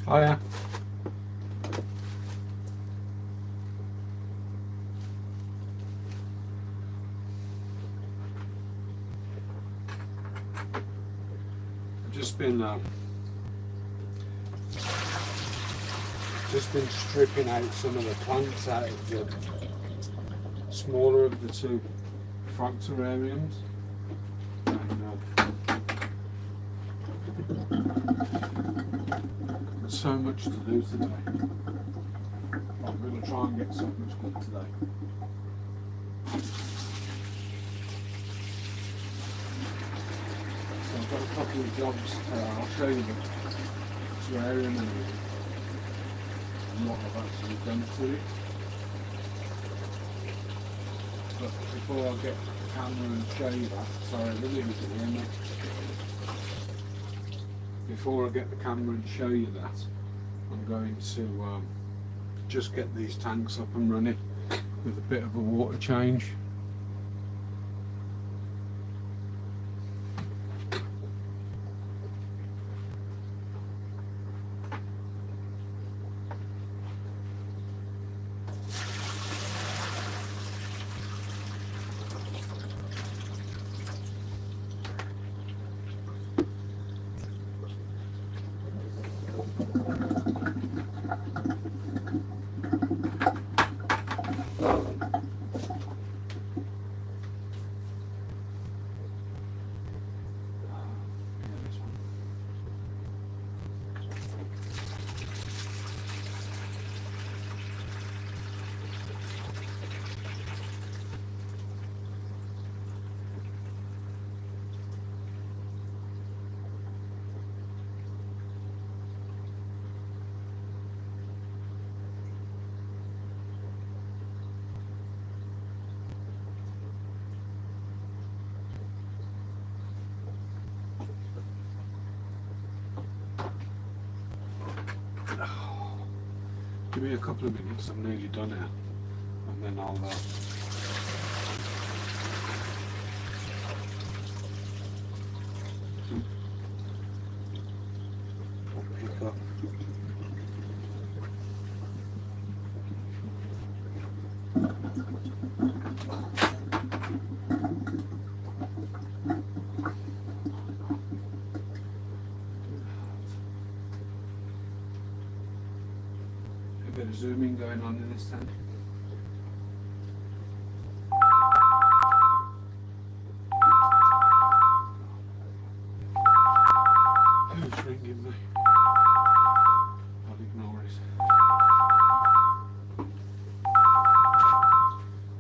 Oh yeah. I've just been stripping out some of the plants out of the smaller of the two frog terrariums. There's so much to do today. I'm going to try and get so much done today. So I've got a couple of jobs. I'll show you the terrarium and what I've actually done to it. But before I get the camera and show you that, sorry, the living here, mate. Before I get the camera and show you that, I'm going to just get these tanks up and running with a bit of a water change. Give me a couple of minutes, I'm nearly done here, and then I'll pick up. A bit of zooming going on in this tank. Who's ringing me? I'll ignore it.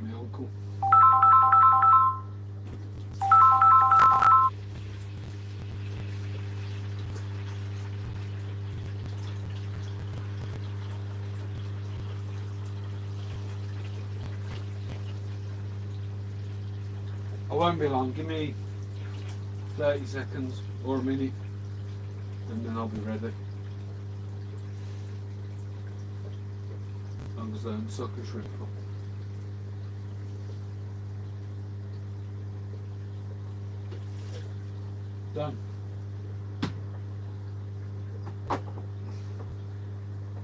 My uncle. I won't be long, give me 30 seconds or a minute and then I'll be ready. As long as I don't suck a shrimp up. Done.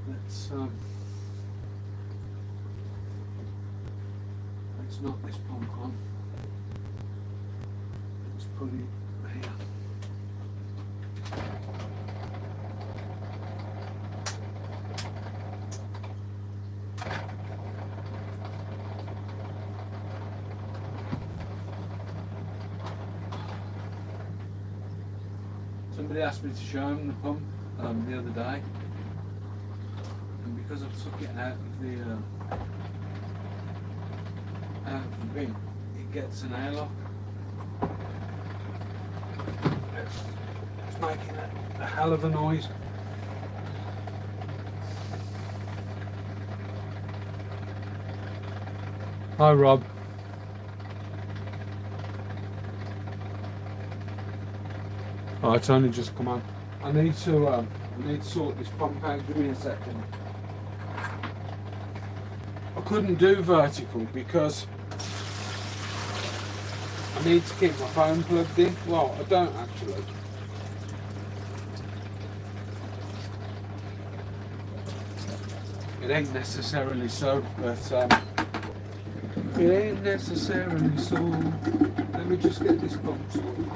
Let's knock this pump on. Let's put it here. Somebody asked me to show him the pump the other day, and because I've took it out of the bin, it gets an airlock. It's making a hell of a noise. Hi Rob. Oh, it's only just come on. I need to sort this pump out. Give me a second. I couldn't do vertical because I need to keep my phone plugged in. Well, I don't actually. It ain't necessarily so, but it ain't necessarily so. Let me just get this pump sorted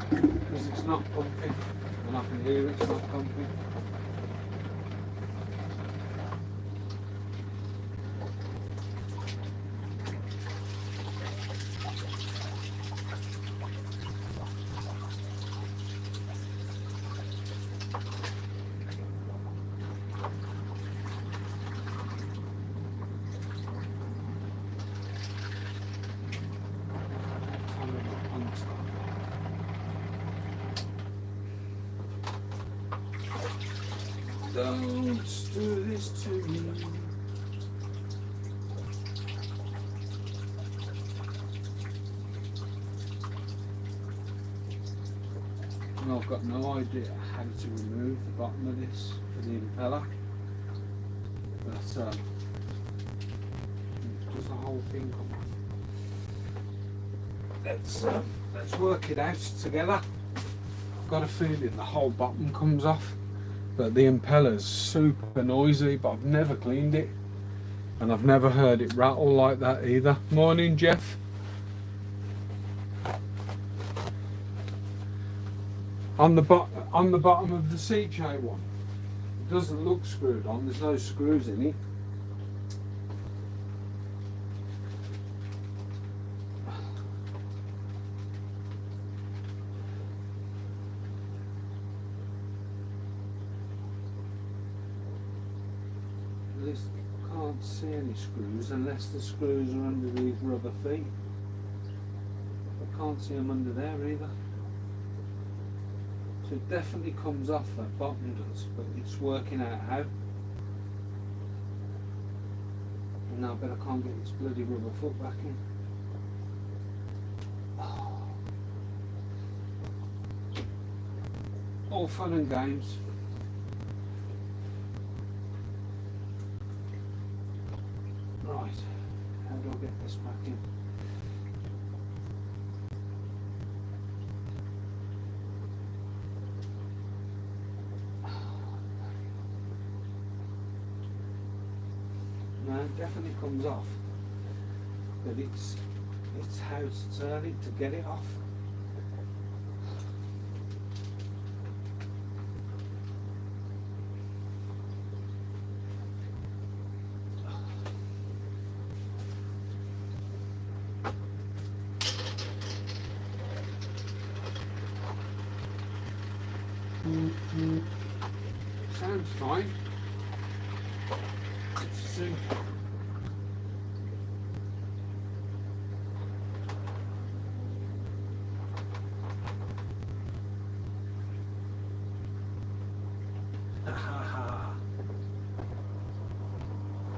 because it's not pumping, and I can hear it's not pumping. Don't do this to me. And I've got no idea how to remove the bottom of this for the impeller. But does the whole thing come off? Let's work it out together. I've got a feeling the whole bottom comes off. But the impeller's super noisy, but I've never cleaned it. And I've never heard it rattle like that either. Morning, Jeff. On the bottom of the CJ one, it doesn't look screwed on, there's no screws in it. I can't see any screws unless the screws are under these rubber feet. I can't see them under there either. So it definitely comes off, that bottom does, but it's working out how. And now I bet I can't get this bloody rubber foot back in. All fun and games. Right, how do I get this back in? No, it definitely comes off, but it's how to turn it to get it off. Sounds fine. Let's see.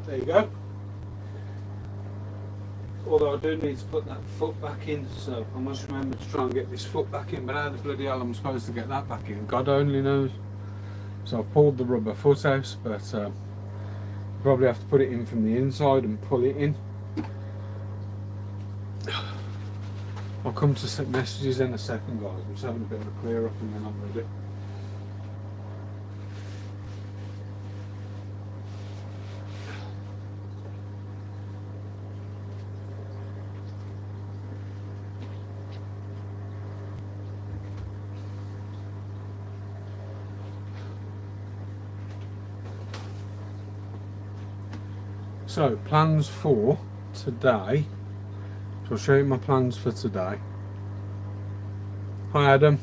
There you go. Although I do need to put that foot back in, so I must remember to try and get this foot back in, but how the bloody hell I'm supposed to get that back in, God only knows. So I've pulled the rubber foot out, but probably have to put it in from the inside and pull it in. I'll come to messages in a second, guys. I'm just having a bit of a clear up and then I'm ready. So plans for today. So I'll show you my plans for today. Hi Adam.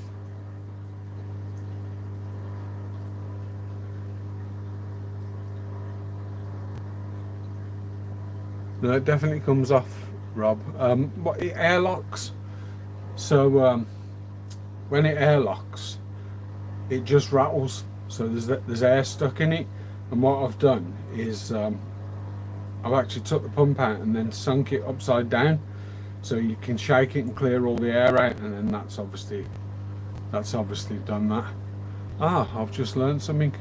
No, it definitely comes off, Rob. What, it airlocks. So when it airlocks, it just rattles. So there's air stuck in it. And what I've done is I've actually took the pump out and then sunk it upside down, so you can shake it and clear all the air out, and then that's obviously done that. I've just learned something.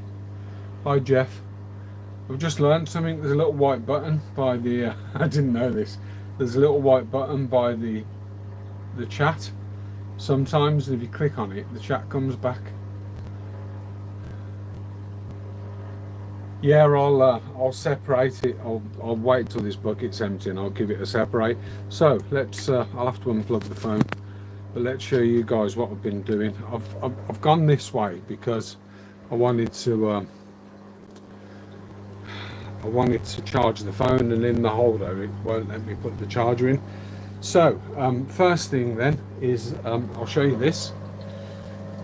Hi Jeff. I've just learned something. There's a little white button by the I didn't know this. There's a little white button by the chat. Sometimes if you click on it, the chat comes back. Yeah, I'll separate it. I'll wait till this bucket's empty and I'll give it a separate. So let's I'll have to unplug the phone, but let's show you guys what I've been doing. I've gone this way because I wanted to charge the phone, and in the holder it won't let me put the charger in. So first thing then is I'll show you this.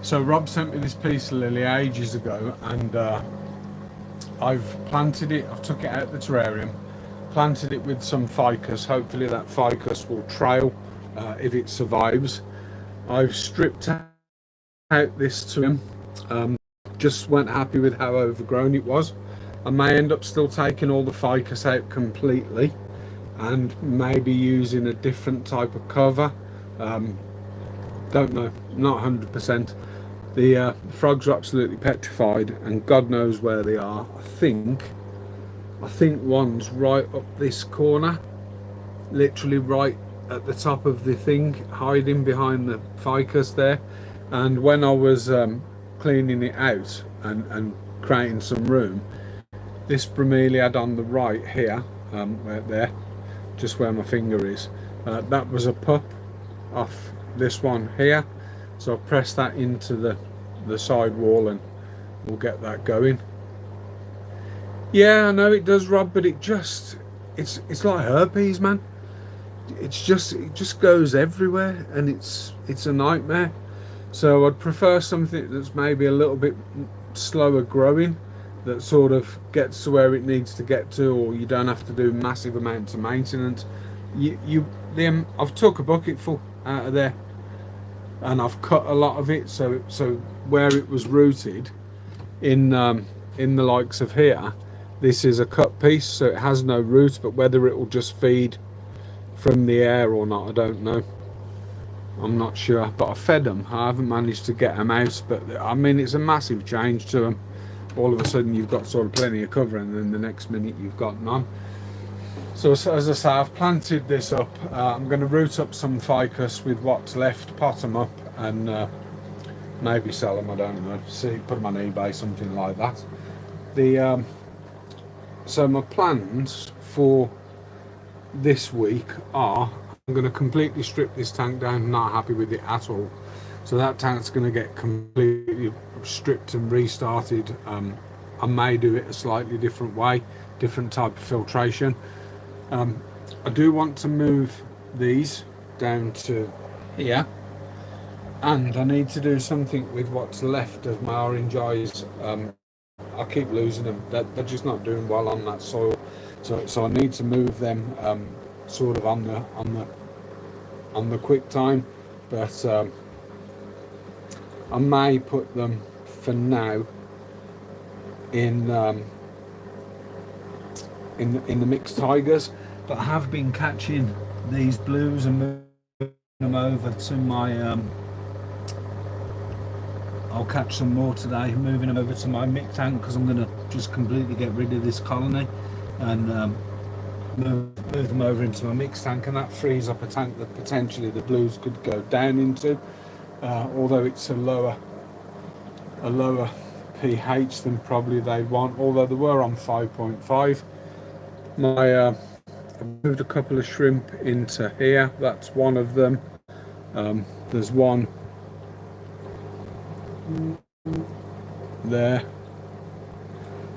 So Rob sent me this piece of lily ages ago, and I've planted it. I've took it out of the terrarium, planted it with some ficus. Hopefully that ficus will trail if it survives. I've stripped out this terrarium. Just weren't happy with how overgrown it was. I may end up still taking all the ficus out completely and maybe using a different type of cover. Don't know, not 100%. The frogs are absolutely petrified, and God knows where they are. I think one's right up this corner, literally right at the top of the thing, hiding behind the ficus there. And when I was cleaning it out and creating some room, this bromeliad on the right here, right there, just where my finger is, that was a pup off this one here. So I've pressed that into the side wall and we'll get that going. Yeah, I know it does, Rob, but it's like herpes, man. It just goes everywhere, and it's a nightmare. So I'd prefer something that's maybe a little bit slower growing, that sort of gets to where it needs to get to, or you don't have to do massive amounts of maintenance. I've took a bucketful out of there and I've cut a lot of it, so where it was rooted in the likes of here, this is a cut piece, so it has no roots, but whether it will just feed from the air or not, I don't know. I'm not sure, but I fed them. I haven't managed to get them out, but I mean, it's a massive change to them. All of a sudden you've got sort of plenty of cover, and then the next minute you've got none. So as I say, I've planted this up. I'm going to root up some ficus with what's left, pot them up, and maybe sell them, I don't know. See, put them on eBay, something like that. So my plans for this week are, I'm going to completely strip this tank down. Not happy with it at all. So that tank's going to get completely stripped and restarted. I may do it a slightly different way, different type of filtration. I do want to move these down to here, and I need to do something with what's left of my orange eyes. I keep losing them. They're just not doing well on that soil. So I need to move them sort of on the quick time, but I may put them for now in the mixed tigers. But I have been catching these blues and moving them over to my I'll catch some more today, moving them over to my mixed tank, because I'm going to just completely get rid of this colony and move them over into my mixed tank, and that frees up a tank that potentially the blues could go down into, although it's a lower pH than probably they want, although they were on 5.5. I moved a couple of shrimp into here. That's one of them. There's one there,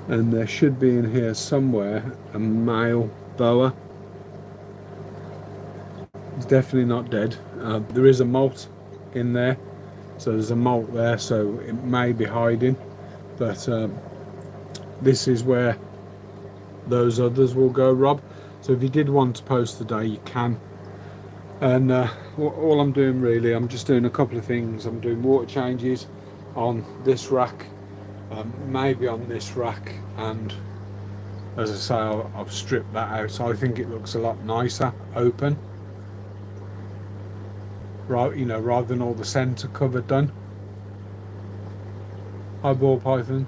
and there should be in here somewhere a male boa. It's definitely not dead. There is a molt in there, so there's a molt there, so it may be hiding, but this is where those others will go, Rob. So if you did want to post today, you can. And all I'm doing really, I'm just doing a couple of things. I'm doing water changes on this rack, maybe on this rack, and as I say, I've stripped that out, so I think it looks a lot nicer open, right? You know, rather than all the centre cover done. Hi, ball python.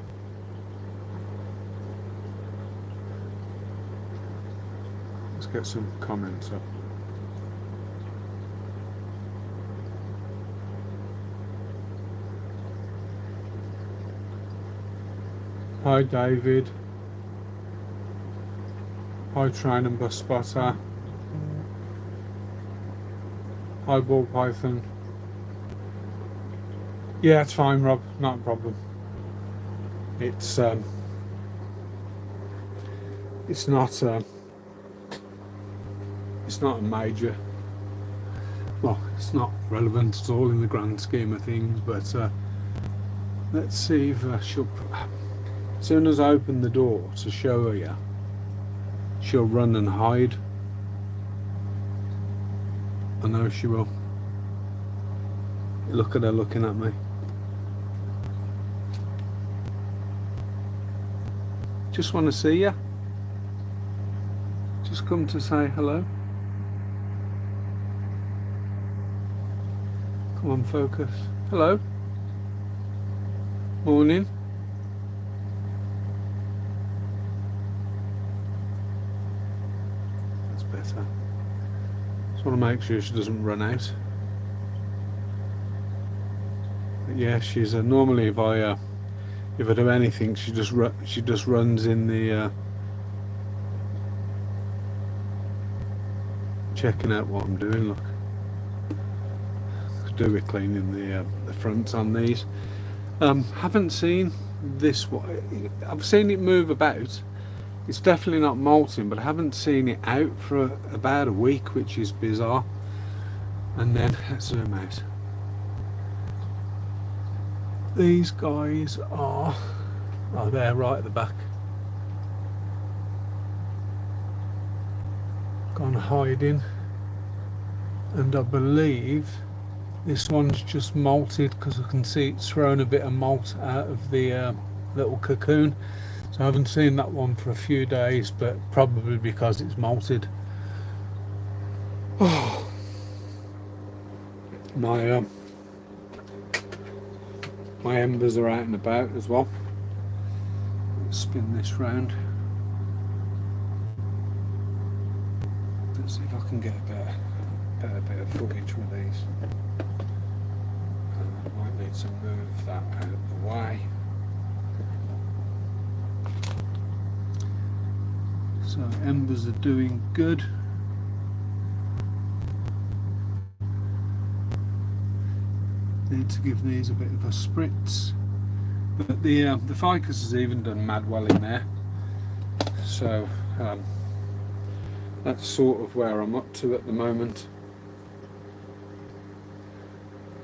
Let's get some comments up. Hi David. Hi Train and Bus Spotter. Hi Ball Python. Yeah, it's fine, Rob. Not a problem. It's not it's not a major. Well, it's not relevant at all in the grand scheme of things. But let's see if she'll. As soon as I open the door to show her, yeah, she'll run and hide. I know she will. Look at her looking at me. Just want to see you. Just come to say hello. Come on, focus. Hello. Morning. Better. Just want to make sure she doesn't run out. But yeah, she's normally if I do anything, she just runs in the checking out what I'm doing. Look, could do with cleaning the fronts on these. Haven't seen this one. I've seen it move about. It's definitely not molting, but I haven't seen it out for about a week, which is bizarre. And then let's zoom out. These guys are there right at the back. Gone hiding. And I believe this one's just molted because I can see it's thrown a bit of molt out of the little cocoon. So I haven't seen that one for a few days, but probably because it's molted. Oh, my embers are out and about as well. Let's spin this round. Let's see if I can get a better bit of footage with these. I might need to move that out of the way. So embers are doing good. Need to give these a bit of a spritz, but the ficus has even done mad well in there. So that's sort of where I'm up to at the moment,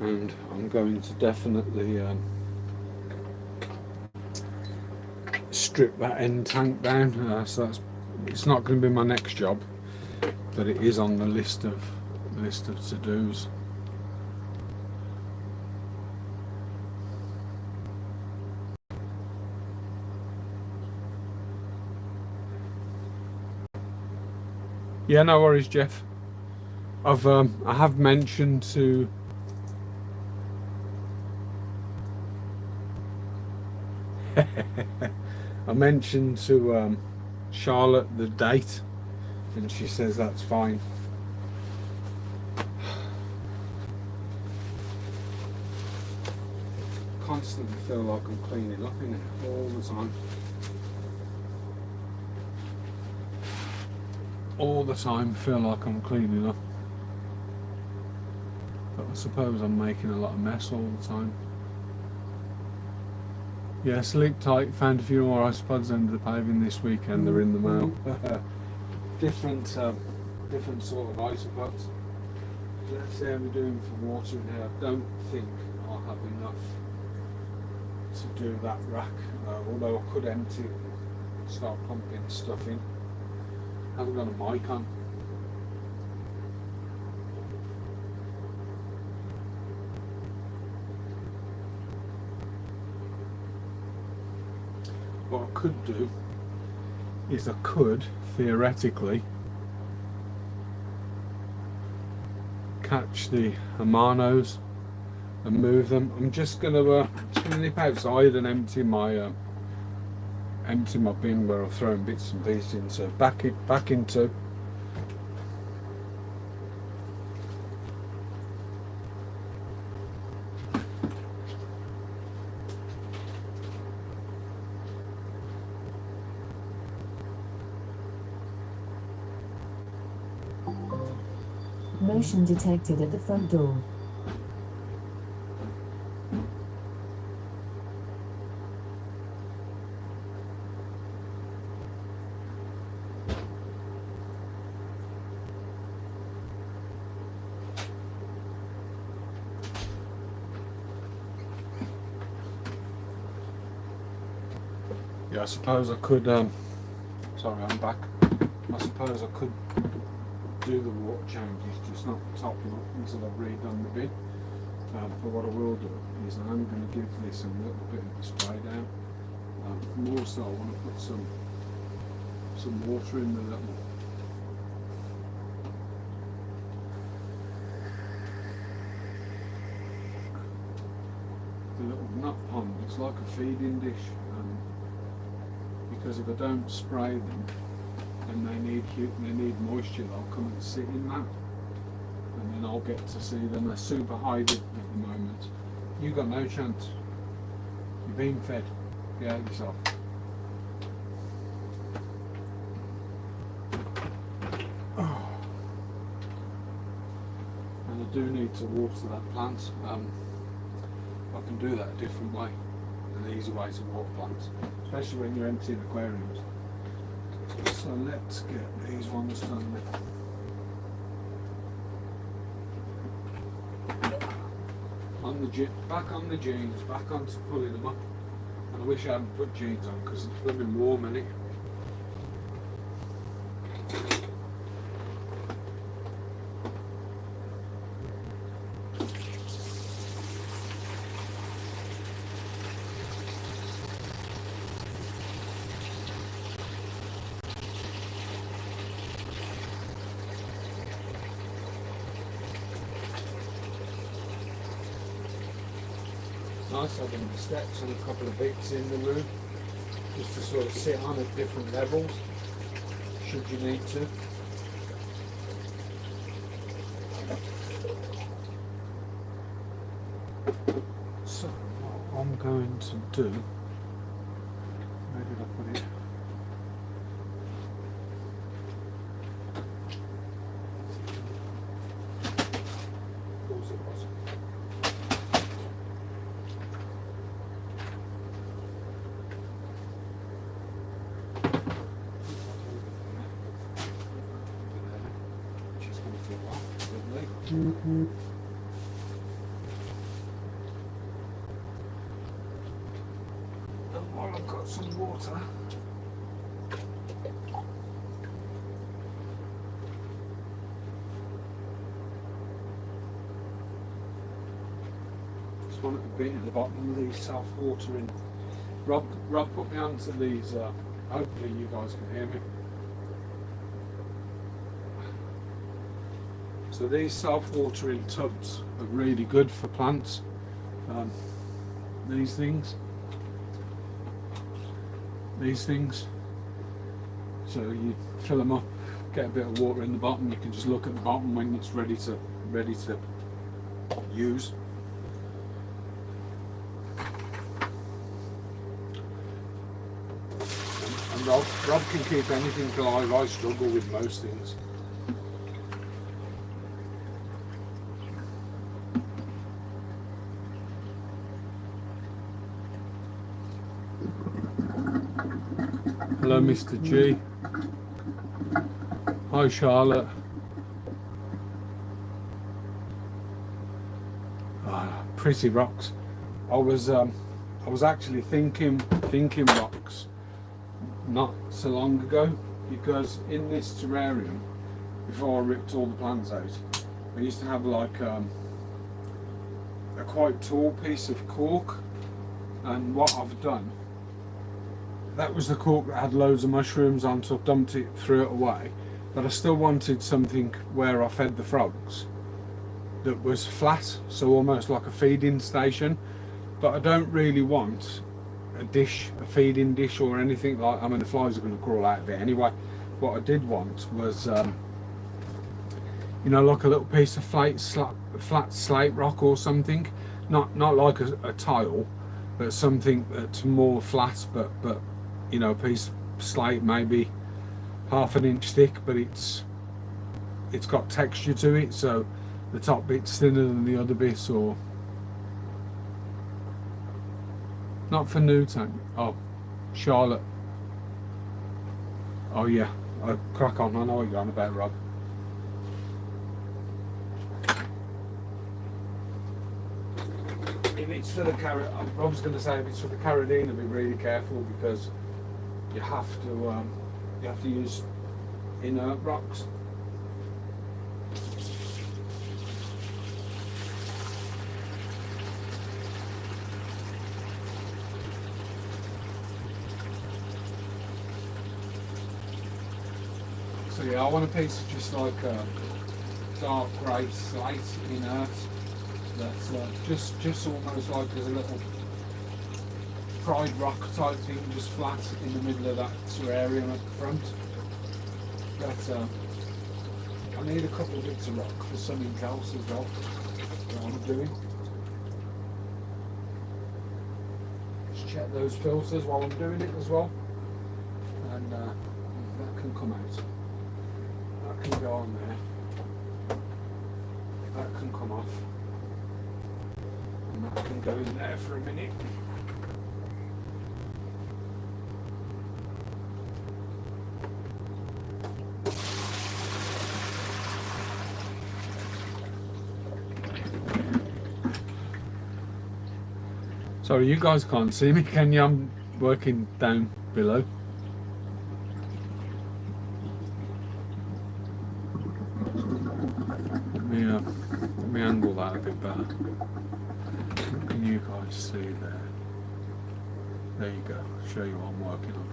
and I'm going to definitely strip that end tank down. So it's not going to be my next job, but it is on the list of to-dos. Yeah, no worries, Jeff. I have mentioned to I mentioned to Charlotte the date, and she says that's fine. Constantly feel like I'm cleaning up in it all the time. All the time feel like I'm cleaning up, but I suppose I'm making a lot of mess all the time. Yeah, sleep tight. Found a few more isopods under the paving this weekend. They're in the mail. different different sort of isopods. Let's see how we're doing for watering here. I don't think I'll have enough to do that rack, although I could empty it and start pumping stuff in. I haven't got a mic on. What I could do is I could theoretically catch the Amanos and move them. I'm just gonna nip outside and empty my bin where I've thrown bits and pieces in. So back into. Motion detected at the front door. Yeah, I suppose I could, sorry, I'm back. I suppose I could do the water changes, just not topping up until I've redone the bin. But what I will do is I'm going to give this a little bit of a spray down. More so, I want to put some water in the little nut pond. It's like a feeding dish. Because if I don't spray them and they need moisture, they'll come and sit in that, and then I'll get to see them. They're super hiding at the moment. You got no chance. You're being fed. Get out yourself. Oh. And I do need to water that plant. I can do that a different way. An easy way to water plants, especially when you're emptying aquariums. So let's get these ones done. Back on the jeans, back onto pulling them up. And I wish I hadn't put jeans on because it's blooming warm, isn't it? Nice having the steps and a couple of bits in the room just to sort of sit on at different levels should you need to. So what I'm going to do, where did I put it? Of course it was. And while I've got some water, just want it to be at the bottom of these self-watering. Rob put me onto these, hopefully you guys can hear me. So these self-watering tubs are really good for plants. These things. So you fill them up, get a bit of water in the bottom. You can just look at the bottom when it's ready to use. And Rob can keep anything alive. I struggle with most things. Hello, Mr. G. Hi Charlotte. Ah, pretty rocks. I was actually thinking rocks not so long ago, because in this terrarium, before I ripped all the plants out, I used to have like a quite tall piece of cork, and what I've done, that was the cork that had loads of mushrooms on, so I've dumped it, threw it away, but I still wanted something where I fed the frogs that was flat, so almost like a feeding station. But I don't really want a feeding dish or anything like. I mean, the flies are going to crawl out of it anyway. What I did want was, like a little piece of flat slate rock or something, not like a tile, but something that's more flat, but a piece of slate, maybe half an inch thick, but it's got texture to it, so the top bit's thinner than the other bits, or not for new tank. Oh, Charlotte. Oh yeah, I'll crack on. I know what you're on about, Rob. If it's for the carrot, Rob's going to say if it's for the carradine, be really careful, because you have to use inert rocks. So yeah, I want a piece of just like a dark grey slate inert, that's just almost like there's a little fried rock type thing, just flat in the middle of that terrarium at the front. But I need a couple of bits of rock for something else as well that I'm doing. Just check those filters while I'm doing it as well, and that can come out. That can go on there. That can come off. And that can go in there for a minute. Sorry, you guys can't see me, can you? I'm working down below. Let me angle that a bit better. What can you guys see there? There you go. I'll show you what I'm working on.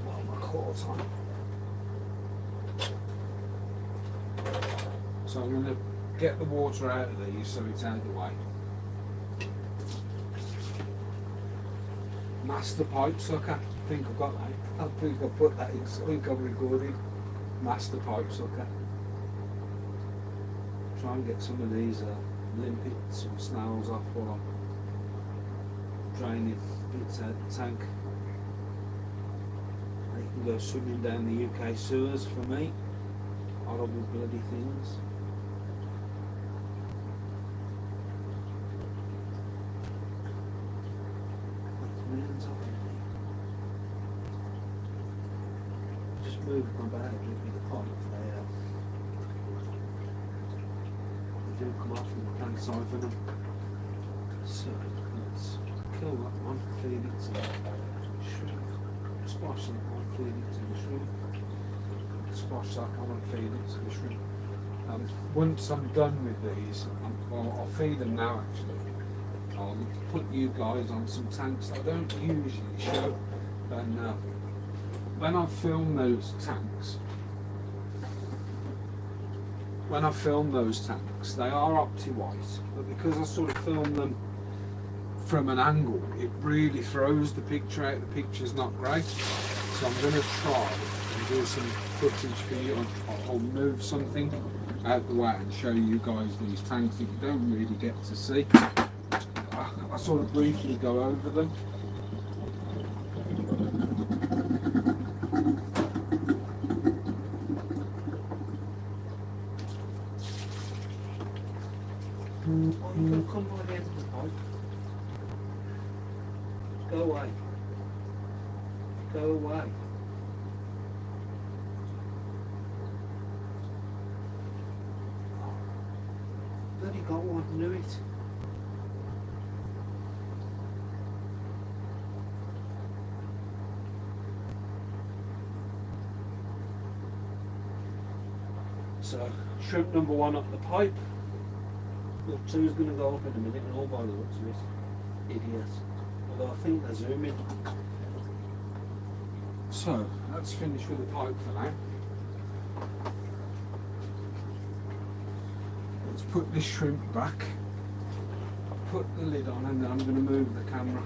Well, my cord's on. So I'm going to get the water out of these so it's out of the way. Master pipe sucker. I think I've got that. I think I put that in. I think I've recorded. Master pipe sucker. Try and get some of these limpets or snails off while I'm draining bits out the tank. They can go swimming down the UK sewers for me. Horrible bloody things. Just move my bag, give me the pipe there. They do come off and you can siphon them. So let's kill that one, feed it to the shrimp. Squash that one, feed it to the shrimp. Squash that one and feed it to the shrimp. Once I'm done with these, I'll feed them now actually. I'll put you guys on some tanks that I don't usually show, and when I film those tanks, they are opti-white, but because I sort of film them from an angle, it really throws the picture out. The picture's not great, so I'm going to try and do some footage for you. I'll move something out the way and show you guys these tanks that you don't really get to see. I sort of briefly go over them. Come by the end of the pipe. bloody got one, knew it. So, shrimp number 1 up the pipe. Look, 2's going to go up in a minute, and all by the looks of it. Idiot. Although I think they're zooming. So, let's finish with the pipe for now. Let's put this shrimp back, put the lid on, and then I'm going to move the camera.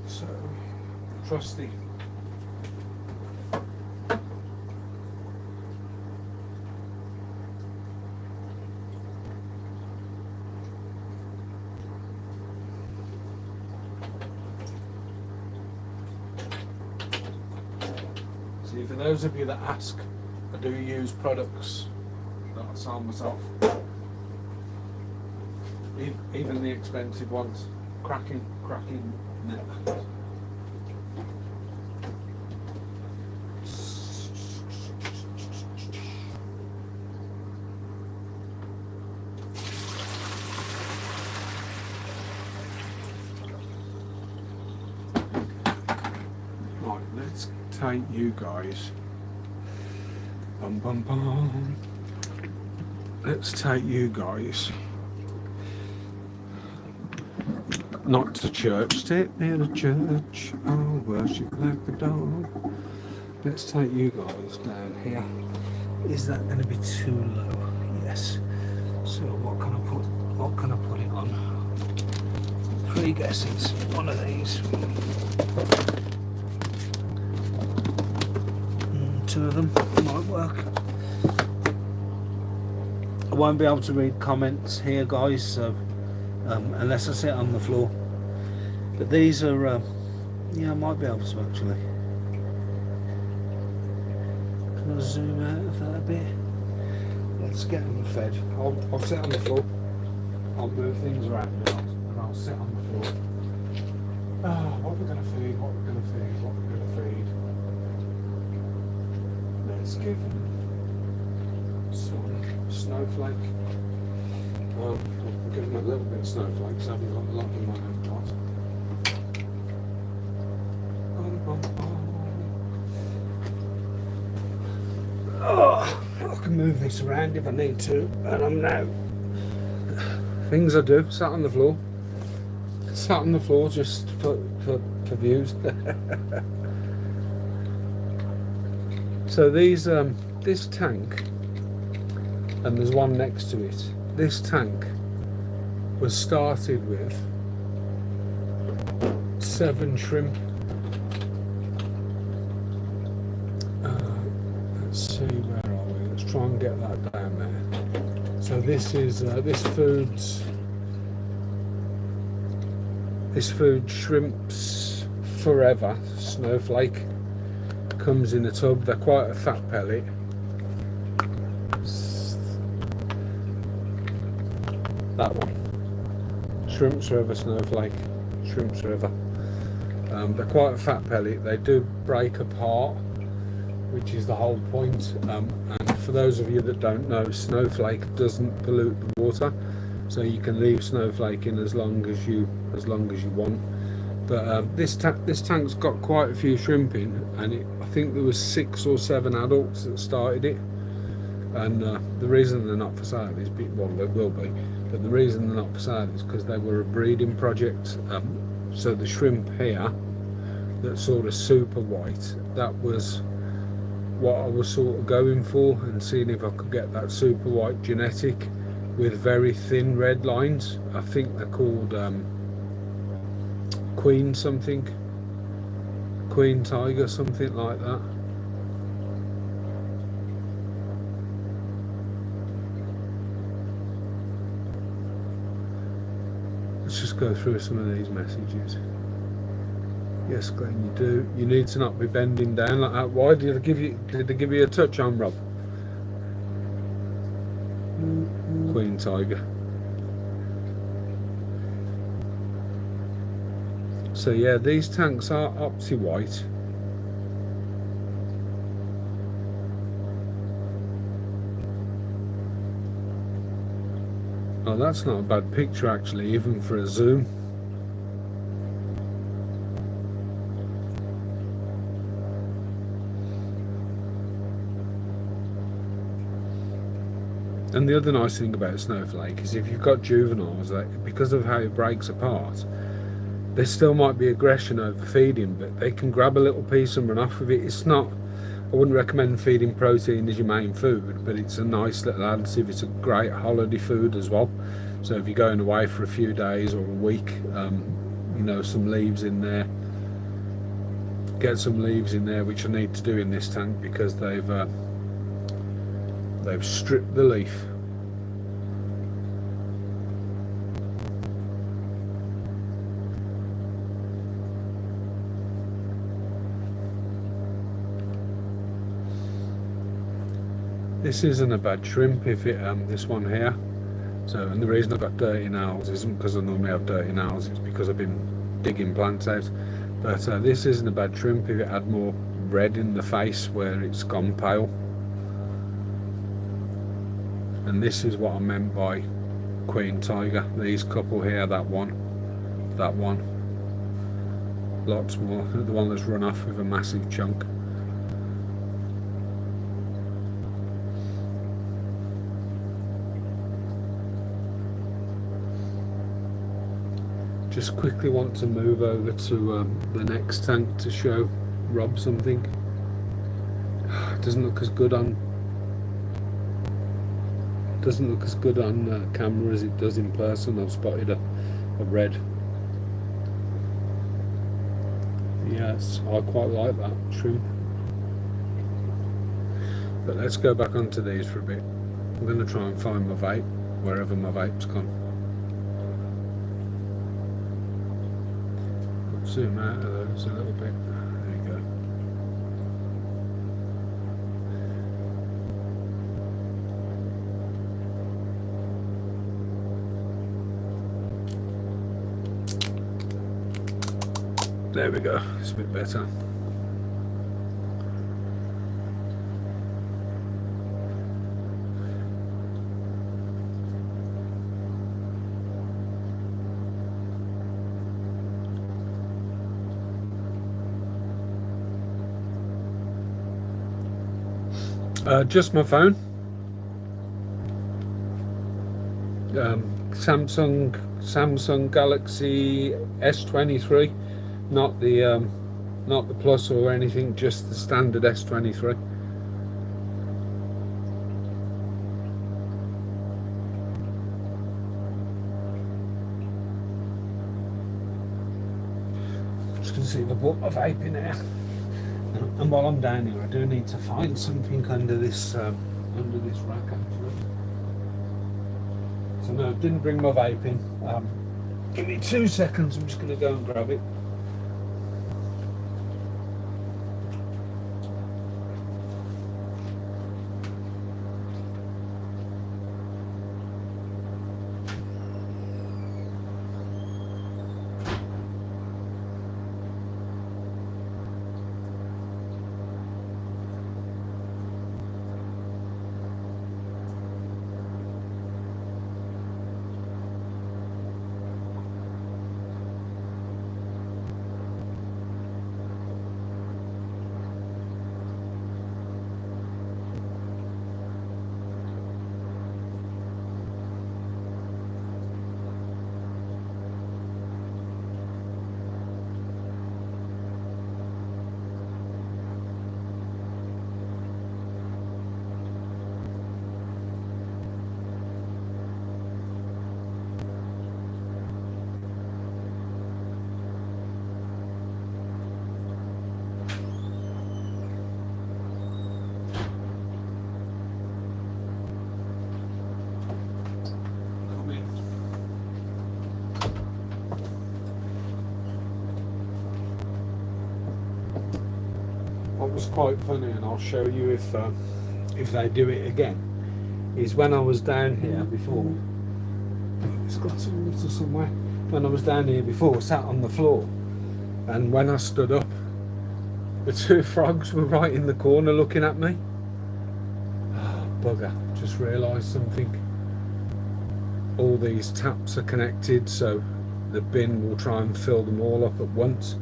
So, trusty. See, for those of you that ask, I do use products that I sell myself. Even the expensive ones. Cracking net. Right, let's take you guys. Bum bum bum. Let's take you guys. Not to church, take me to church. I'll worship like a dog. Let's take you guys down here. Is that going to be too low? Yes. So what can I put it on? 3 guesses. One of these. 2 of them might work. I won't be able to read comments here, guys, so unless I sit on the floor. But these are, yeah, I might be able to actually. Can I zoom out of that a bit? Let's get them fed. I'll sit on the floor. I'll move things around now, and I'll sit on the floor. What we're going to feed, what we're going to feed, what we're going to feed. Let's give them some snowflake. I'll give them a little bit of snowflake because I haven't got a lot in my hand. Oh, I can move this around if I need to, and I'm now. Things I do, sat on the floor. Sat on the floor just for views. So these, this tank, and there's one next to it. This tank was started with 7 shrimp. Let's see, where are we? Let's try and get that down there. So this is this food shrimps forever snowflake. Comes in a tub. They're quite a fat pellet. That one. Shrimps forever snowflake. Shrimps forever. They're quite a fat pellet. They do break apart, which is the whole point. And for those of you that don't know, snowflake doesn't pollute the water, so you can leave snowflake in as long as you want. But this tank's got quite a few shrimp in, and I think there was 6 or 7 adults that started it. And the reason they're not for sale is, well, they will be, but the reason they're not for sale is because they were a breeding project. So the shrimp here, that's sort of super white, that was what I was sort of going for, and seeing if I could get that super white genetic with very thin red lines. I think they're called Queen something, Queen Tiger, something like that. Let's just go through some of these messages. Yes, Glenn, you do. You need to not be bending down like that. Why did they give you a touch on, Rob? Queen Tiger. So yeah, these tanks are opti white. Oh, that's not a bad picture actually, even for a zoom. And the other nice thing about a snowflake is if you've got juveniles, that because of how it breaks apart, there still might be aggression over feeding, but they can grab a little piece and run off with it. It's not, I wouldn't recommend feeding protein as your main food, but it's a nice little additive. It's a great holiday food as well. So if you're going away for a few days or a week, you know, some leaves in there. Get some leaves in there, which I need to do in this tank because they've stripped the leaf. This isn't a bad shrimp, if it this one here. So, and the reason I've got dirty nails isn't because I normally have dirty nails, it's because I've been digging plants out. But this isn't a bad shrimp if it had more red in the face where it's gone pale. And this is what I meant by Queen Tiger. These couple here, that one, lots more. The one that's run off with a massive chunk. Just quickly want to move over to the next tank to show Rob something. It doesn't look as good on camera as it does in person. I've spotted a red. Yes, I quite like that shrimp. But let's go back onto these for a bit. I'm going to try and find my vape wherever my vape's gone. Zoom out of those a little bit. There you go. There we go. It's a bit better. Just my phone. Samsung Galaxy S23, not the Plus or anything, just the standard S23. Just gonna see if I put my vape in here. And while I'm down here, I do need to find something under this rack actually. So no, I didn't bring my vape in. Give me 2 seconds. I'm just going to go and grab it. What was quite funny, and I'll show you if they do it again, is when I was down here before. It's got some water somewhere. When I was down here before, sat on the floor, and when I stood up, the 2 frogs were right in the corner looking at me. Oh, bugger! Just realised something. all these taps are connected, so the bin will try and fill them all up at once.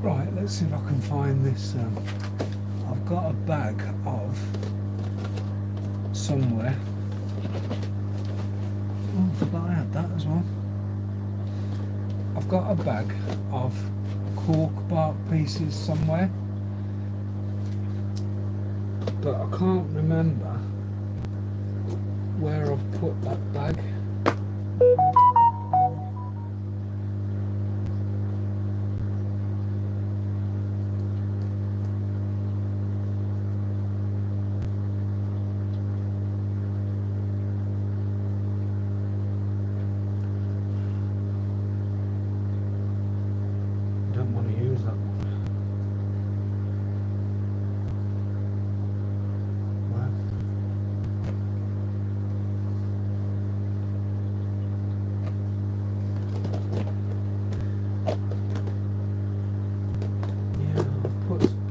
Right, let's see if I can find this. I've got a bag of somewhere. Oh, I forgot I had that as well. I've got a bag of cork bark pieces somewhere, but I can't remember where I've put that bag. Don't want to use that one.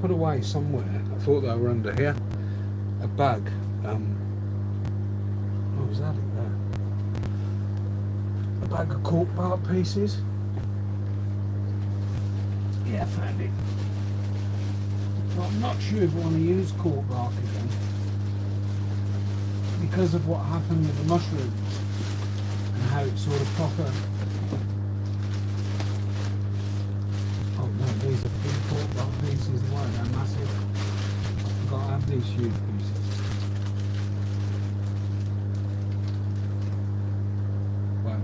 Put away somewhere. I thought they were under here. A bag. Oh, was that it there? A bag of cork bark pieces. Yeah, I found it. Well, I'm not sure if I want to use cork bark again because of what happened with the mushrooms and how it's sort of proper. Oh no, these are big cork bark pieces. Why they're massive? I forgot I have these huge pieces. Wow.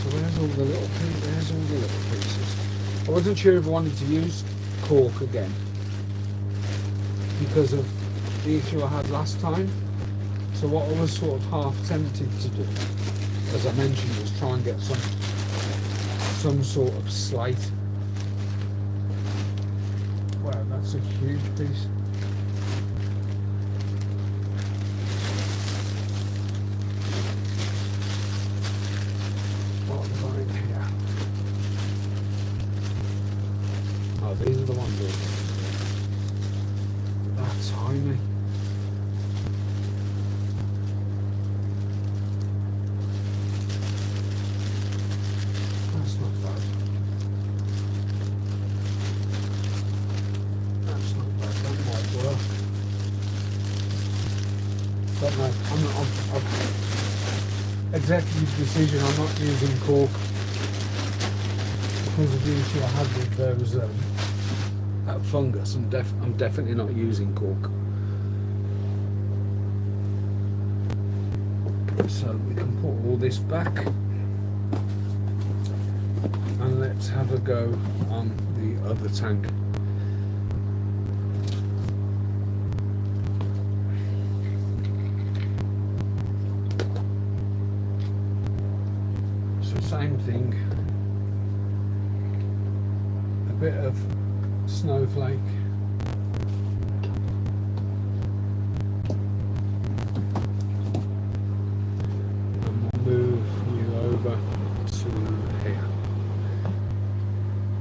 So there's all the little pieces. There's all the little pieces. I wasn't sure if I wanted to use cork again because of the issue I had last time. So what I was sort of half tempted to do, as I mentioned, was try and get some sort of slate. Wow, that's a huge piece. What have I got in here? Oh, these are the ones that are tiny. That's not bad. That's not bad. That might work. But no, I've executive decision. I'm not using cork because of the issue I had with those that fungus. I'm definitely not using cork. So we can put all this back and let's have a go on the other tank. So same thing, a bit of snowflake, and we'll move you over to here.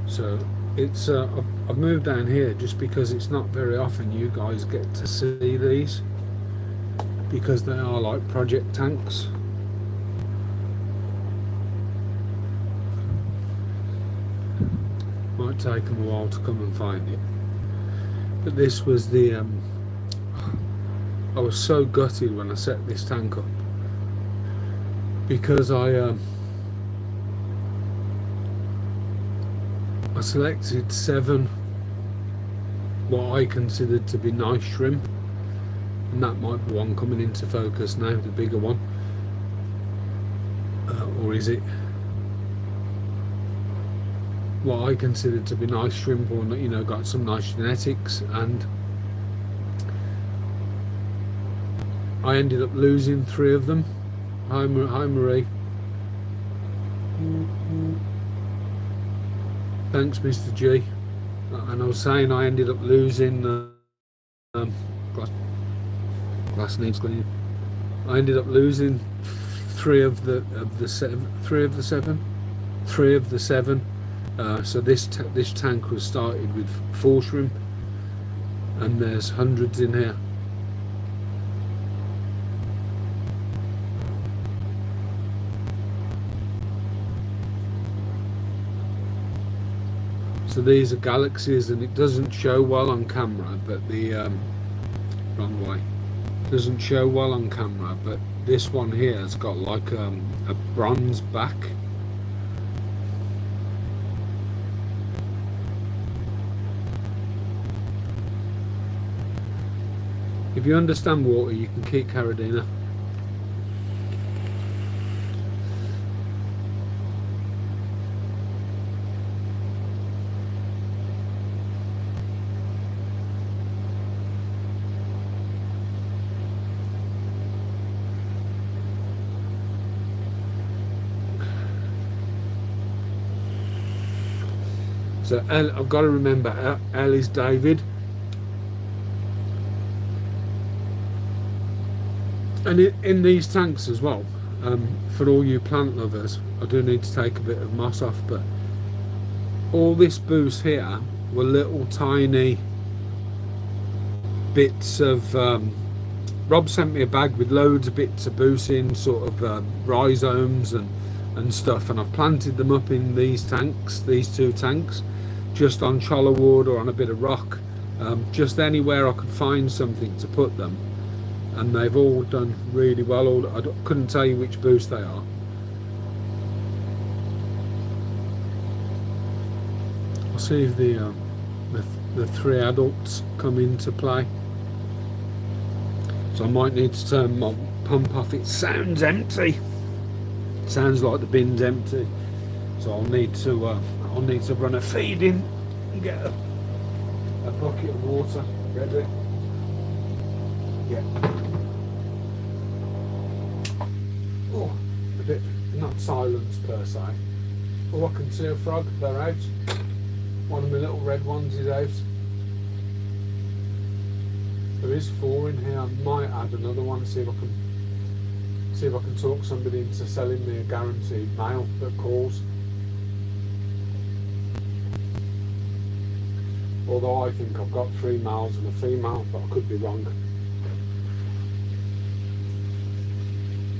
So it's I've moved down here just because it's not very often you guys get to see these, because they are like project tanks. Might take them a while to come and find it, but this was the I was so gutted when I set this tank up because I selected 7 what I considered to be nice shrimp, and that might be one coming into focus now, the bigger one, or is it what I considered to be nice shrimp, or you know, got some nice genetics, and I ended up losing 3 of them. Hi Marie. Thanks Mr. G. And I was saying I ended up losing glass needs cleaning. I ended up losing 3 of the 7. 3 of the 7. So this tank was started with 4 shrimp, and there's hundreds in here. So these are galaxies, and it doesn't show well on camera, but the wrong way, doesn't show well on camera, but this one here has got like a bronze back. If you understand water, you can keep Carradina. So I've got to remember, L is David. And in these tanks as well, for all you plant lovers, I do need to take a bit of moss off, but all this boost here were little tiny bits of Rob sent me a bag with loads of bits of boost in, sort of rhizomes and stuff, and I've planted them up in these tanks, these 2 tanks, just on cholla wood or on a bit of rock, just anywhere I could find something to put them, and they've all done really well. I couldn't tell you which boost they are. I'll see if the 3 adults come into play. So I might need to turn my pump off. It sounds empty. It sounds like the bin's empty. So I'll need to run a feed in and get a bucket of water ready. Yeah. Oh, a bit not silence per se. Oh, I can see a frog. They're out. One of my little red ones is out. There is 4 in here. I might add another one. See if I can talk somebody into selling me a guaranteed male that calls. Although I think I've got 3 males and a female, but I could be wrong.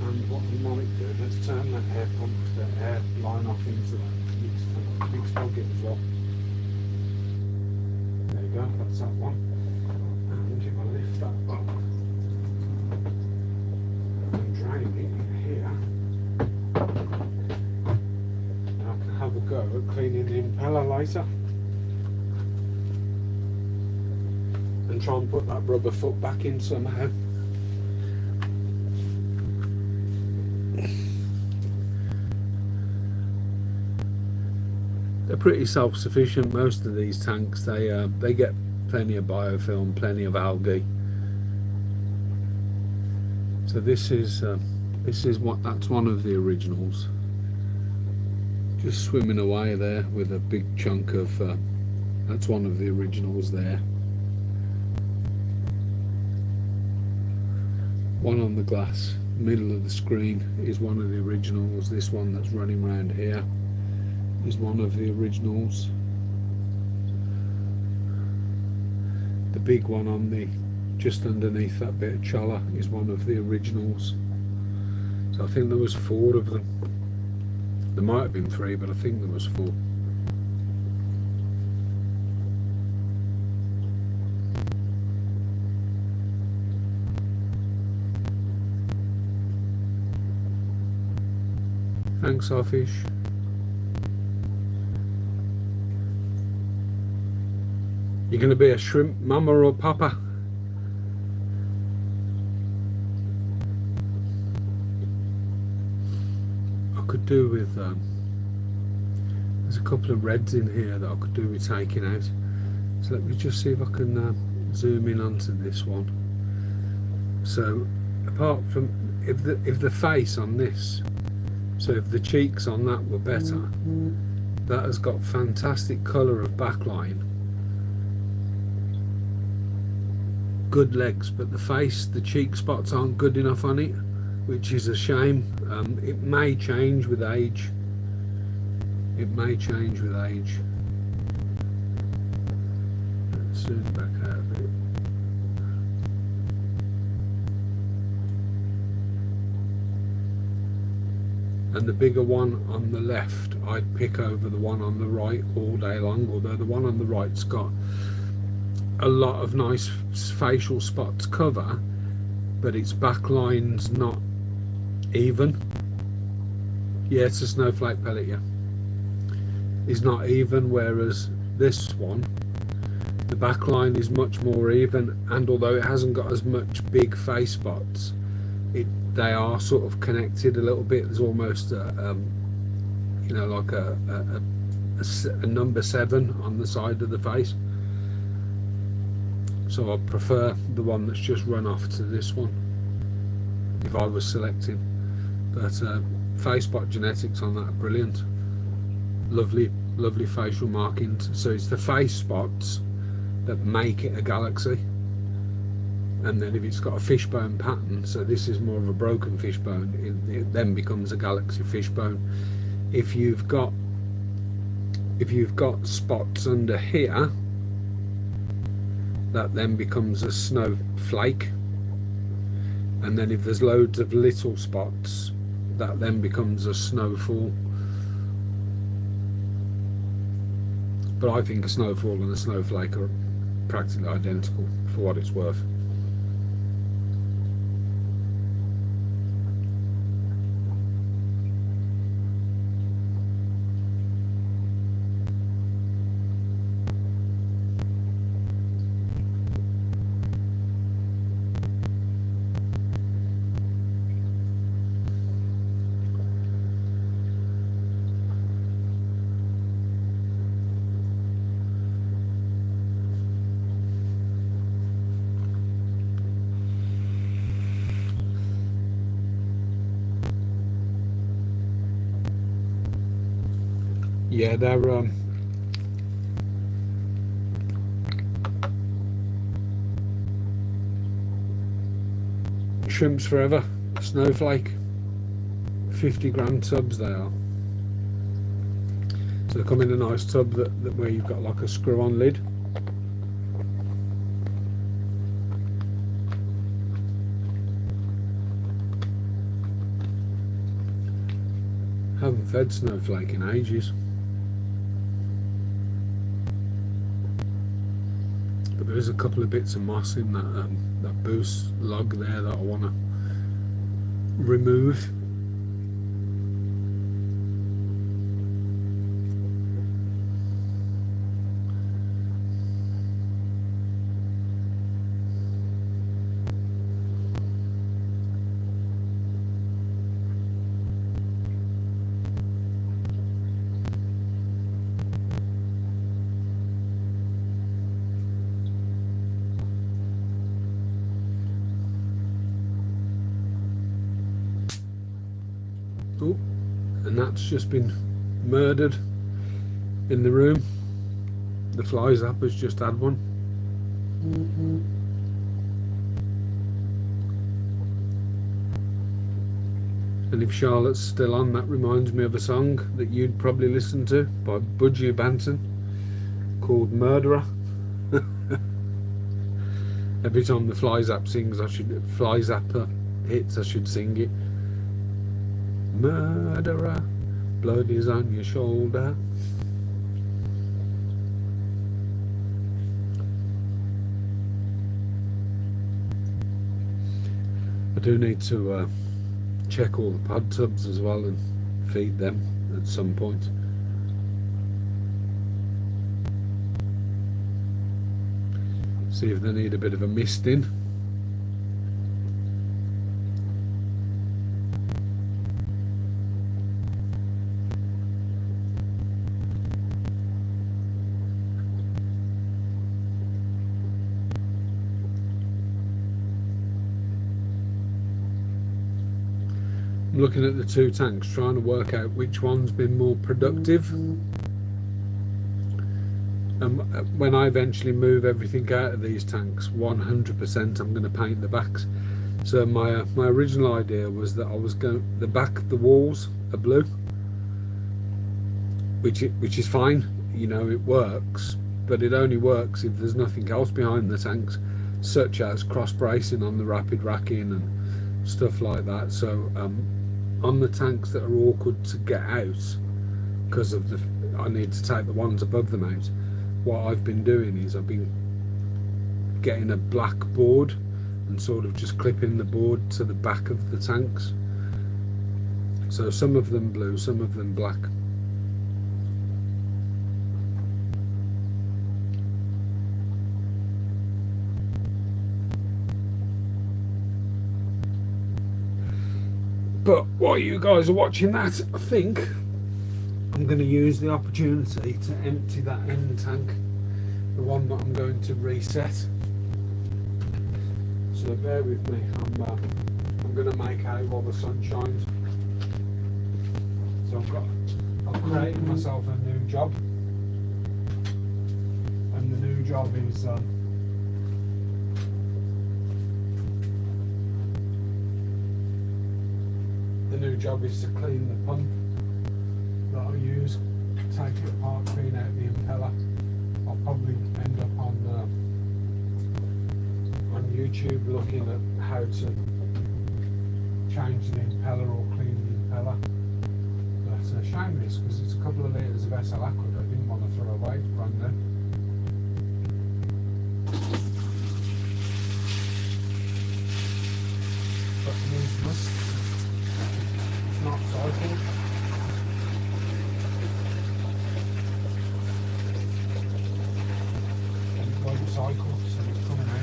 And what we might do, let's turn that air pump, the air line off into that mixed bucket as well. There you go, that's that one. And if I lift that up and drain it in here, I can have a go at cleaning the impeller later. And try and put that rubber foot back in somehow. They're pretty self-sufficient, most of these tanks. They get plenty of biofilm, plenty of algae. So this is that's one of the originals. Just swimming away there with a big chunk of that's one of the originals there. One on the glass, middle of the screen, is one of the originals. This one that's running around here is one of the originals. The big one on the just underneath that bit of cholla is one of the originals. So I think there was 4 of them. There might have been 3, but I think there was 4. Thanks, our fish. You're going to be a shrimp mama or papa? I could do with there's a couple of reds in here that I could do with taking out. So let me just see if I can zoom in onto this one. So apart from if the face on this, so if the cheeks on that were better, that has got fantastic colour of backline, good legs, but the face, the cheek spots aren't good enough on it, which is a shame. It may change with age. It may change with age. Let's zoom back out of it. And the bigger one on the left I'd pick over the one on the right all day long, although the one on the right's got a lot of nice facial spots cover, but its back line's not even. Yeah, it's a snowflake pellet, yeah. It's not even, whereas this one, the back line is much more even, and although it hasn't got as much big face spots, they are sort of connected a little bit. There's almost a you know, like a number 7 on the side of the face. So I prefer the one that's just run off to this one if I was selecting. But face spot genetics on that are brilliant. Lovely facial markings. So it's the face spots that make it a galaxy. And then if it's got a fishbone pattern, so this is more of a broken fishbone, it then becomes a galaxy fishbone. If you've got spots under here, that then becomes a snowflake. And then if there's loads of little spots, that then becomes a snowfall. But I think a snowfall and a snowflake are practically identical for what it's worth. Yeah, they're Shrimps Forever snowflake, 50-gram tubs they are. So they come in a nice tub that where you've got like a screw-on lid. Haven't fed snowflake in ages. But there is a couple of bits of moss in that boost log there that I want to remove. Oh, and that's just been murdered in the room. The fly zapper's just had one. And if Charlotte's still on, that reminds me of a song that you'd probably listen to by Budgie Banton called Murderer. Every time the fly zapper hits, I should sing it. Murderer, blood is on your shoulder. I do need to check all the pod tubs as well and feed them at some point. See if they need a bit of a misting. Looking at the two tanks, trying to work out which one's been more productive. And when I eventually move everything out of these tanks, 100% I'm going to paint the backs. So my original idea was that I was going the walls are blue, which is fine. You know, it works, but it only works if there's nothing else behind the tanks, such as cross bracing on the rapid racking and stuff like that. So on the tanks that are awkward to get out because of the, I need to take the ones above them out. What I've been doing is I've been getting a black board and sort of just clipping the board to the back of the tanks. So some of them blue, some of them black. But while you guys are watching that, I think I'm going to use the opportunity to empty that end tank, the one that I'm going to reset. So bear with me, I'm going to make hay while the sun shines. So I've created myself a new job, and the new job is to clean the pump that I use, take it apart, clean out the impeller. I'll probably end up on YouTube looking at how to change the impeller or clean the impeller. But shame this, because it's a couple of litres of SL Aqua that I didn't want to throw away. It's brand new. But needs must. It's not cycled. And it won't cycle, so it's coming out.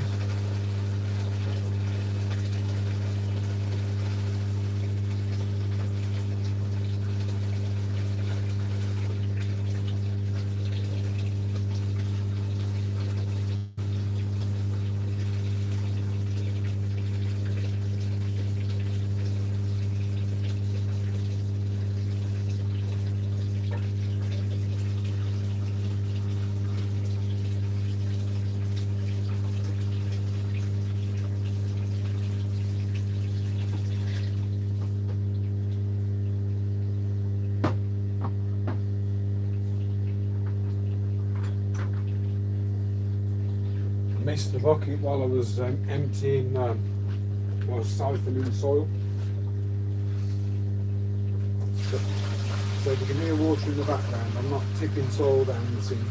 Missed the bucket while I was emptying, while siphoning soil. So if you can hear water in the background, I'm not tipping soil down the sink.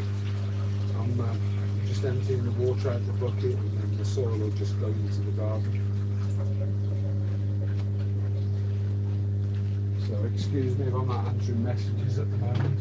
I'm just emptying the water out of the bucket, and then the soil will just go into the garden. So excuse me if I'm not answering messages at the moment.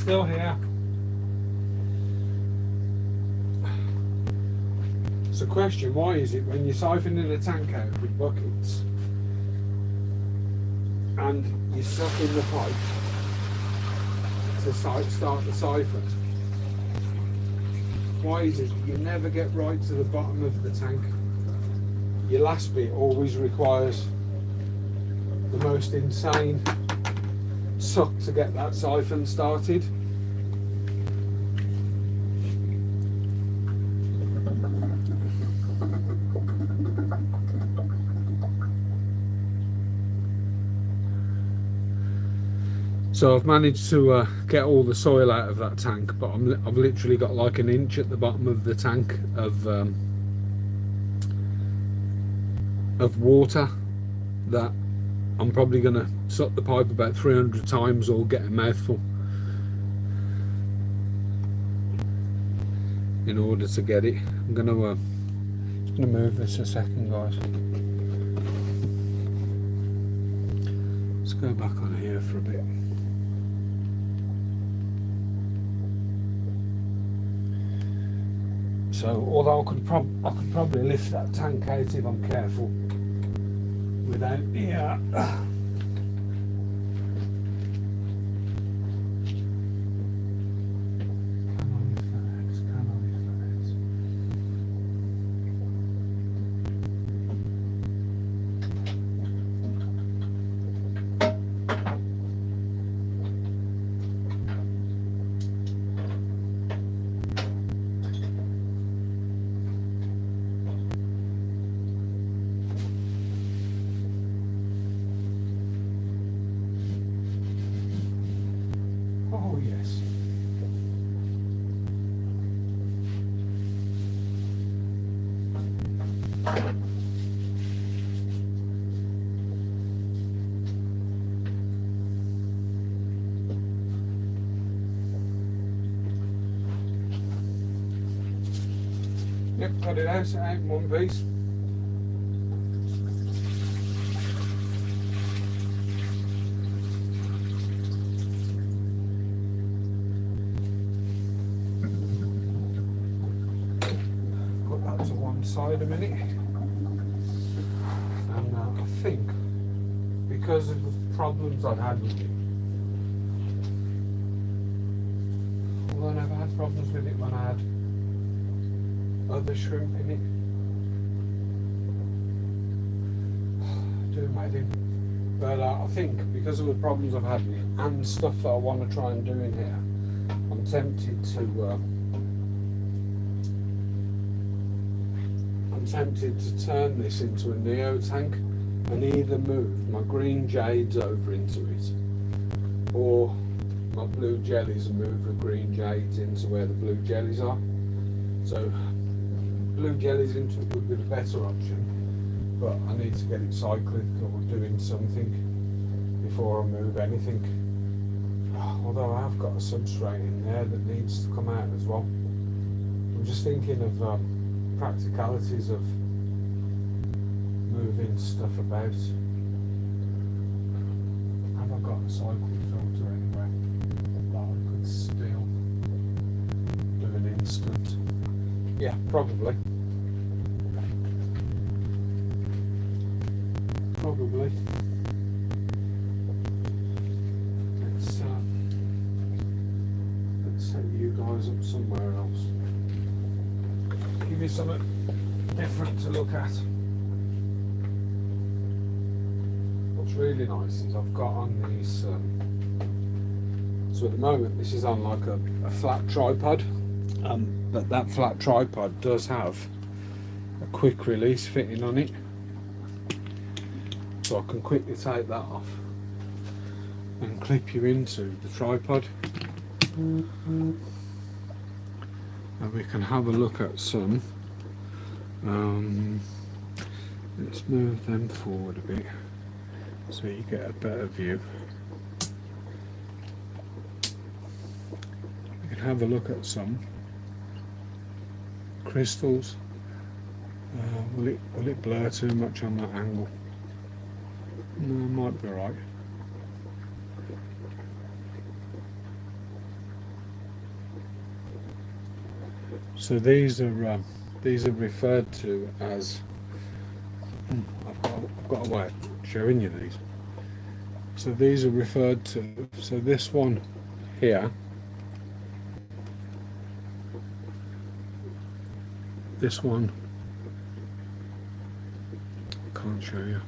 still here. It's a question, why is it when you're siphoning a tank out with buckets and you're sucking the pipe to start the siphon, why is it you never get right to the bottom of the tank? Your last bit always requires the most insane suck to get that siphon started. So I've managed to get all the soil out of that tank, but I've literally got like an inch at the bottom of the tank of water that I'm probably going to suck the pipe about 300 times or get a mouthful in order to get it. I'm going to move this a second, guys. Let's go back on here for a bit. So, although I could probably lift that tank out if I'm careful without the oh yes. Yep, got it out, so out in one piece. Put that to one side a minute. And I think, because of the problems I've had with it, although I never had problems with it when I had other shrimp in it. Do maybe. But I think because of the problems I've had with it and stuff that I want to try and do in here, I'm tempted to turn this into a neo tank and either move my green jades over into it or my blue jellies and move the green jades into where the blue jellies are. So blue jellies into it would be the better option, but I need to get it cycling or doing something before I move anything. Although I have got a substrate in there that needs to come out as well. I'm just thinking of practicalities of moving stuff about. Have I got a cycling filter anywhere that I could still do an instant? Yeah, probably. Probably. Let's set you guys up somewhere else. Give you something different to look at. What's really nice is I've got on these. So at the moment, this is on like a flat tripod. But that flat tripod does have a quick release fitting on it, so I can quickly take that off and clip you into the tripod, and we can have a look at some. Let's move them forward a bit so you get a better view. We can have a look at some crystals. Will it blur too much on that angle? No, it might be right. So these are referred to as. I've got a way of showing you these. So these are referred to. So this one here, this one, I can't show you.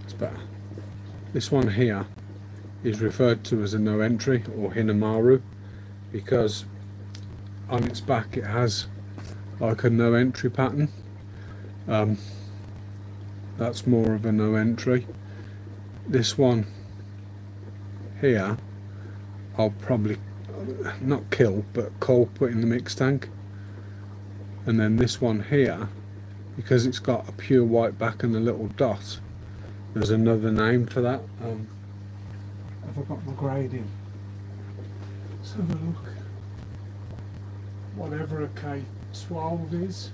It's better. This one here is referred to as a no entry or Hinamaru because on its back it has like a no entry pattern. That's more of a no entry. This one here I'll probably not kill but cold put in the mix tank, and then this one here, because it's got a pure white back and a little dot, there's another name for that. Have I got my grading? Let's have a look. Whatever a K12 is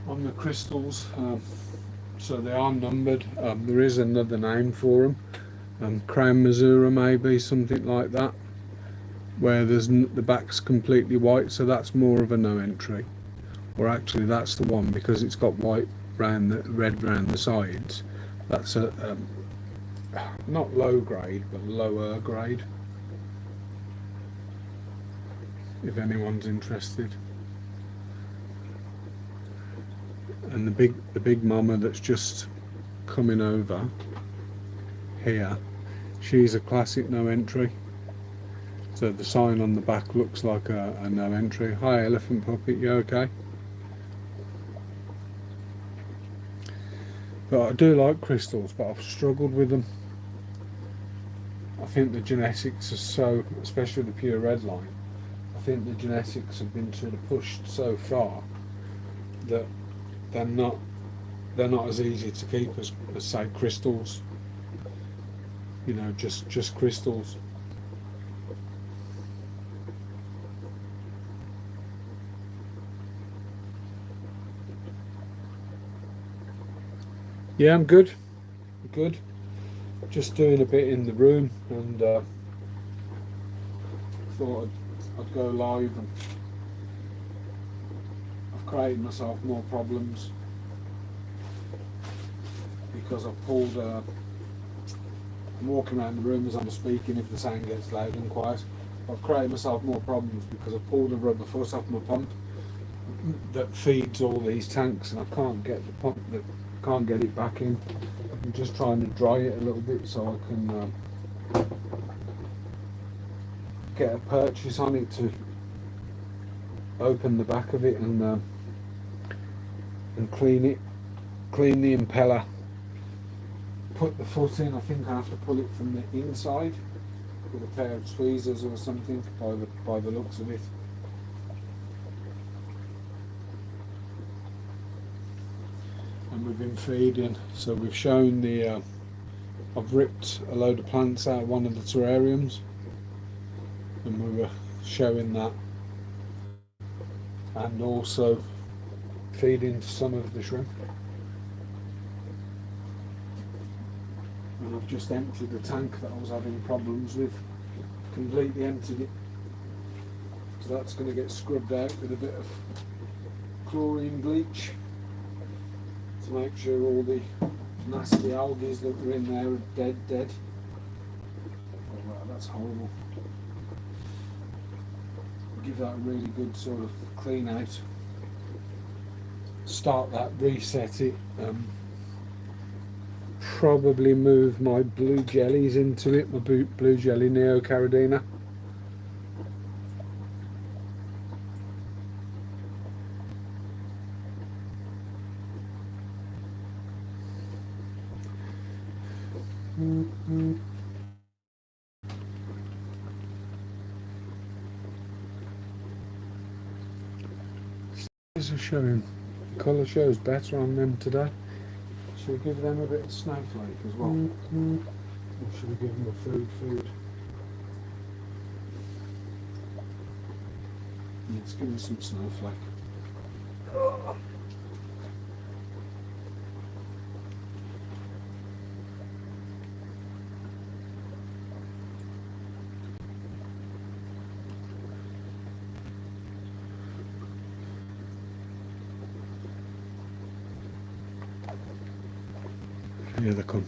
on the crystals, so they are numbered. There is another name for them, Crown Missouri maybe, something like that, where there's the back's completely white, so that's more of a no entry. Or actually that's the one because it's got white round the red round the sides. That's a not low grade but lower grade, if anyone's interested. And the big mama that's just coming over here, she's a classic no entry. So the sign on the back looks like a no entry. Hi elephant puppet, you okay? But I do like crystals, but I've struggled with them. I think the genetics are so, especially the pure red line, I think the genetics have been sort of pushed so far that they're not as easy to keep as say crystals. You know, just crystals. Yeah, I'm good. Good. Just doing a bit in the room, and thought I'd go live. And I've created myself more problems because I've pulled. I'm walking around the room as I'm speaking. If the sound gets loud and quiet, I've created myself more problems because I've pulled a rubber foot off my pump that feeds all these tanks, and I can't get the pump that. Can't get it back in. I'm just trying to dry it a little bit so I can get a purchase on it to open the back of it and clean it, clean the impeller, put the foot in. I think I have to pull it from the inside with a pair of tweezers or something by the looks of it. And we've been feeding, so we've shown the I've ripped a load of plants out of one of the terrariums and we were showing that, and also feeding some of the shrimp. And I've just emptied the tank that I was having problems with, completely emptied it, so that's going to get scrubbed out with a bit of chlorine bleach to make sure all the nasty algae that were in there are dead. Oh wow, that's horrible. Give that a really good sort of clean out. Start that, reset it. Probably move my blue jellies into it, my blue jelly Neocaridina. These are showing, the colour shows better on them today. Should we give them a bit of snowflake as well? Or should we give them a food? Let's give them some snowflake. Here they come.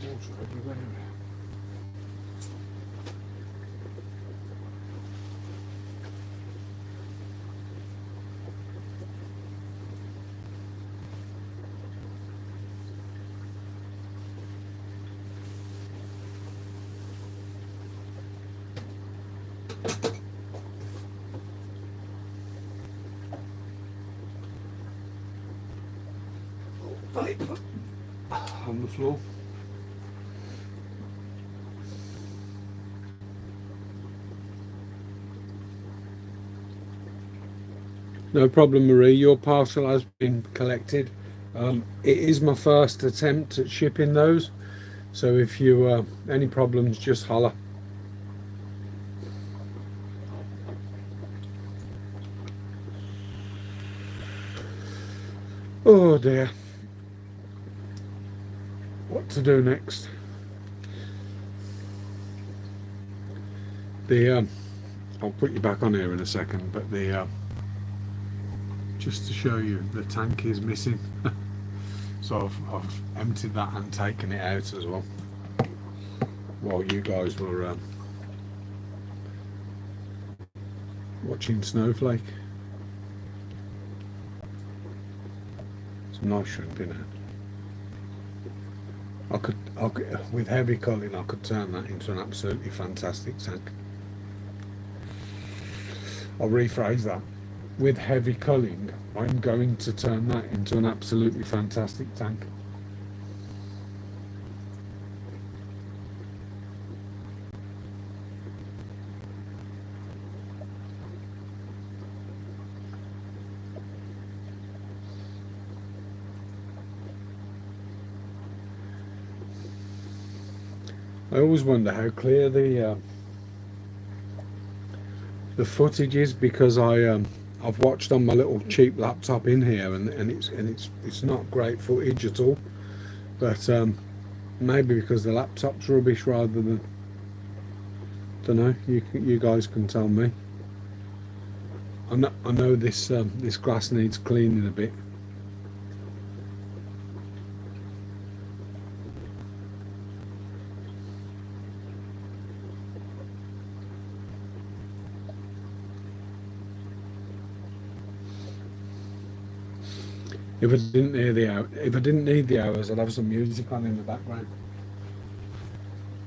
Water everywhere. Paper on the floor. No problem, Marie. Your parcel has been collected. It is my first attempt at shipping those, so if you any problems, just holler. Oh dear. What to do next? I'll put you back on here in a second, but just to show you, the tank is missing. So I've emptied that and taken it out as well while you guys were watching Snowflake. Some nice shrimp in it. I could, with heavy culling, I could turn that into an absolutely fantastic tank. I'll rephrase that. With heavy culling, I'm going to turn that into an absolutely fantastic tank. I always wonder how clear the footage is, because I've watched on my little cheap laptop in here, and it's not great footage at all. But maybe because the laptop's rubbish rather than, don't know. You guys can tell me. I know this this glass needs cleaning a bit. If I didn't need the hours, I'd have some music on in the background.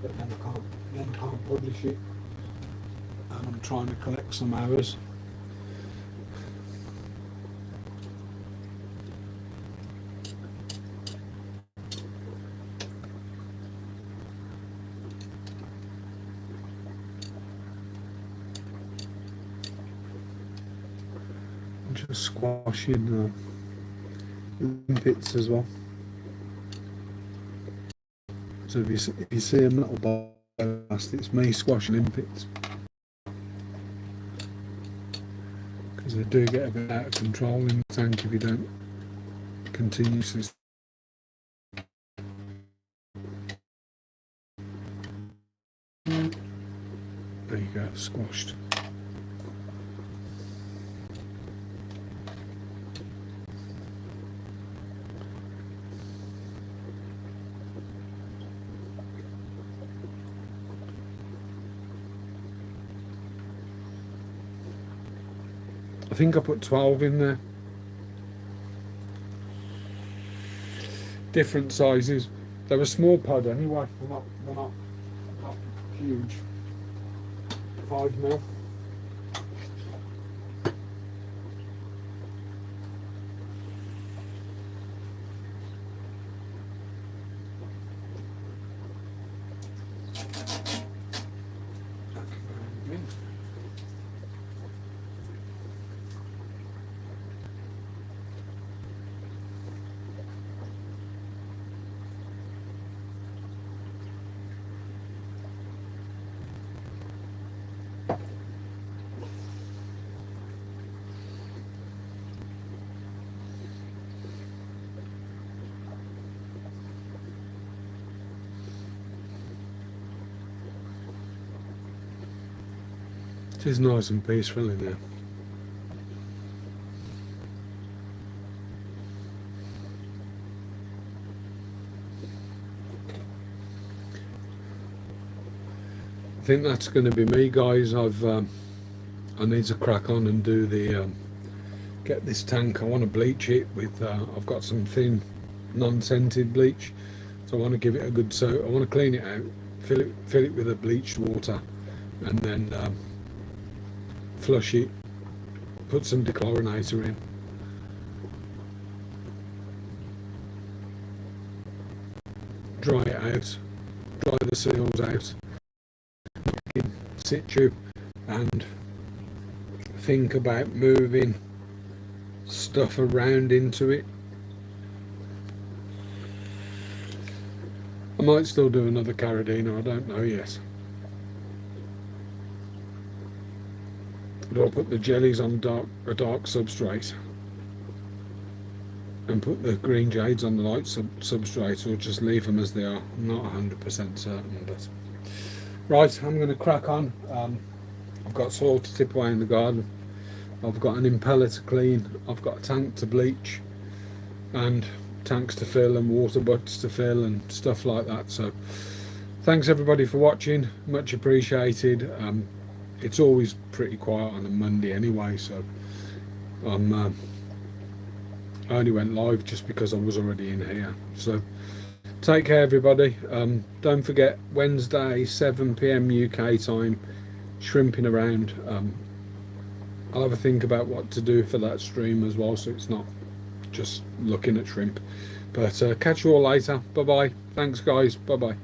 But then I can't publish it, and I'm trying to collect some hours. I'm just squashing limpets as well. So if you see a little blast, it's me squashing limpets, because they do get a bit out of control in the tank if you don't continuously. There you go, squashed. I think I put 12 in there. Different sizes. They're a small pod anyway. They're not huge. 5 mil. It is nice and peaceful in there. I think that's going to be me, guys. I need to crack on and do the get this tank. I want to bleach it with I've got some thin non-scented bleach, so I want to give it a good soak. I want to clean it out, fill it with a bleached water, and then flush it, put some dechlorinator in, dry it out, dry the seals out in situ, and think about moving stuff around into it. I might still do another carabiner, I don't know yet. But I'll put the jellies on a dark substrate and put the green jades on the light substrate, or just leave them as they are. I'm not 100% certain, but right, I'm going to crack on. I've got soil to tip away in the garden, I've got an impeller to clean, I've got a tank to bleach and tanks to fill and water butts to fill and stuff like that. So thanks everybody for watching, much appreciated. It's always pretty quiet on a Monday anyway, so I only went live just because I was already in here. So take care everybody. Don't forget, Wednesday 7 PM UK time, shrimping around. I'll have a think about what to do for that stream as well, so it's not just looking at shrimp. But catch you all later. Bye bye. Thanks guys. Bye bye.